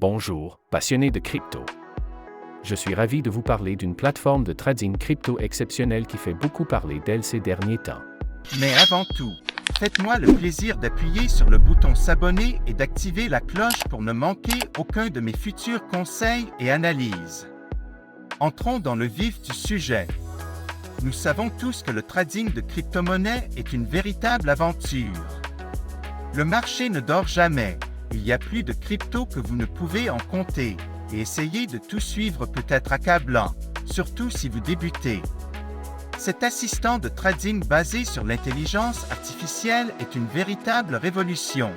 Bonjour, passionnés de crypto. Je suis ravi de vous parler d'une plateforme de trading crypto exceptionnelle qui fait beaucoup parler d'elle ces derniers temps. Mais avant tout, faites-moi le plaisir d'appuyer sur le bouton s'abonner et d'activer la cloche pour ne manquer aucun de mes futurs conseils et analyses. Entrons dans le vif du sujet. Nous savons tous que le trading de crypto-monnaies est une véritable aventure. Le marché ne dort jamais. Il y a plus de crypto que vous ne pouvez en compter, et essayer de tout suivre peut être accablant, surtout si vous débutez. Cet assistant de trading basé sur l'intelligence artificielle est une véritable révolution.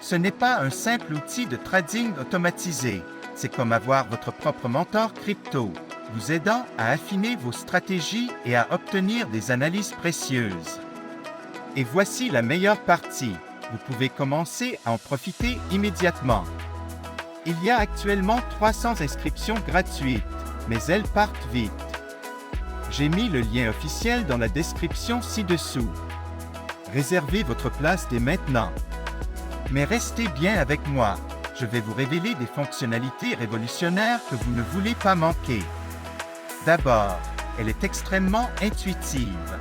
Ce n'est pas un simple outil de trading automatisé, c'est comme avoir votre propre mentor crypto, vous aidant à affiner vos stratégies et à obtenir des analyses précieuses. Et voici la meilleure partie. Vous pouvez commencer à en profiter immédiatement. Il y a actuellement 300 inscriptions gratuites, mais elles partent vite. J'ai mis le lien officiel dans la description ci-dessous. Réservez votre place dès maintenant. Mais restez bien avec moi, je vais vous révéler des fonctionnalités révolutionnaires que vous ne voulez pas manquer. D'abord, elle est extrêmement intuitive.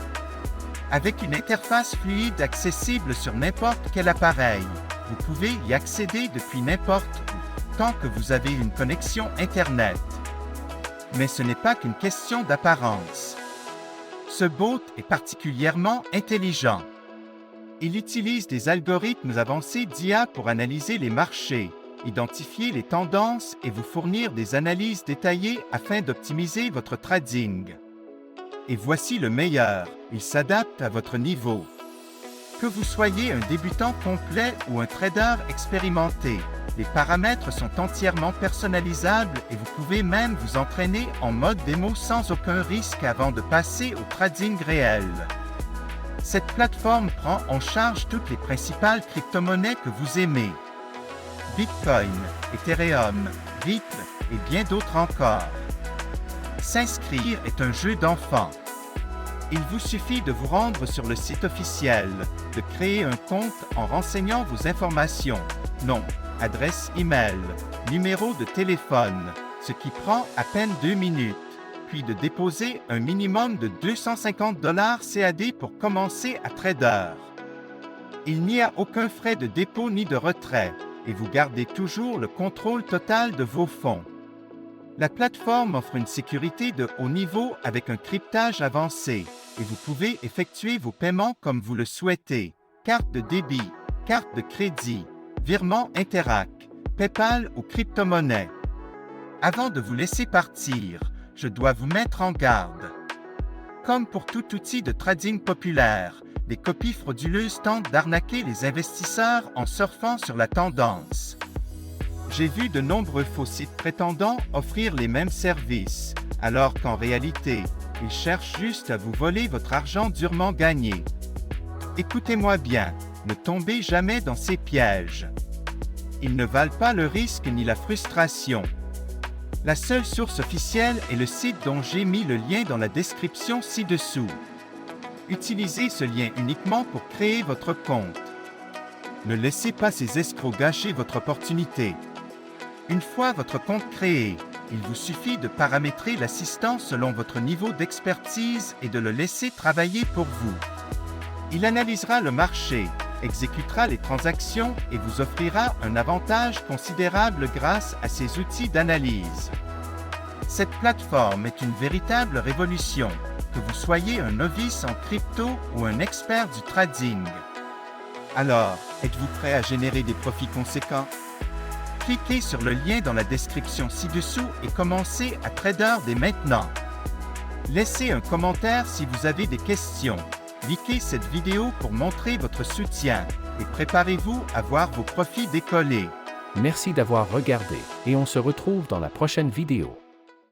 Avec une interface fluide accessible sur n'importe quel appareil, vous pouvez y accéder depuis n'importe où, tant que vous avez une connexion Internet. Mais ce n'est pas qu'une question d'apparence. Ce bot est particulièrement intelligent. Il utilise des algorithmes avancés d'IA pour analyser les marchés, identifier les tendances et vous fournir des analyses détaillées afin d'optimiser votre trading. Et voici le meilleur, il s'adapte à votre niveau. Que vous soyez un débutant complet ou un trader expérimenté, les paramètres sont entièrement personnalisables et vous pouvez même vous entraîner en mode démo sans aucun risque avant de passer au trading réel. Cette plateforme prend en charge toutes les principales crypto-monnaies que vous aimez. Bitcoin, Ethereum, Ripple et bien d'autres encore. S'inscrire est un jeu d'enfant. Il vous suffit de vous rendre sur le site officiel, de créer un compte en renseignant vos informations, nom, adresse email, numéro de téléphone, ce qui prend à peine 2 minutes, puis de déposer un minimum de 250 $ CAD pour commencer à trader. Il n'y a aucun frais de dépôt ni de retrait, et vous gardez toujours le contrôle total de vos fonds. La plateforme offre une sécurité de haut niveau avec un cryptage avancé et vous pouvez effectuer vos paiements comme vous le souhaitez. Carte de débit, carte de crédit, virement Interac, PayPal ou crypto-monnaie. Avant de vous laisser partir, je dois vous mettre en garde. Comme pour tout outil de trading populaire, des copies frauduleuses tentent d'arnaquer les investisseurs en surfant sur la tendance. J'ai vu de nombreux faux sites prétendant offrir les mêmes services, alors qu'en réalité, ils cherchent juste à vous voler votre argent durement gagné. Écoutez-moi bien, ne tombez jamais dans ces pièges. Ils ne valent pas le risque ni la frustration. La seule source officielle est le site dont j'ai mis le lien dans la description ci-dessous. Utilisez ce lien uniquement pour créer votre compte. Ne laissez pas ces escrocs gâcher votre opportunité. Une fois votre compte créé, il vous suffit de paramétrer l'assistant selon votre niveau d'expertise et de le laisser travailler pour vous. Il analysera le marché, exécutera les transactions et vous offrira un avantage considérable grâce à ses outils d'analyse. Cette plateforme est une véritable révolution, que vous soyez un novice en crypto ou un expert du trading. Alors, êtes-vous prêt à générer des profits conséquents? Cliquez sur le lien dans la description ci-dessous et commencez à trader dès maintenant. Laissez un commentaire si vous avez des questions. Likez cette vidéo pour montrer votre soutien et préparez-vous à voir vos profits décoller. Merci d'avoir regardé et on se retrouve dans la prochaine vidéo.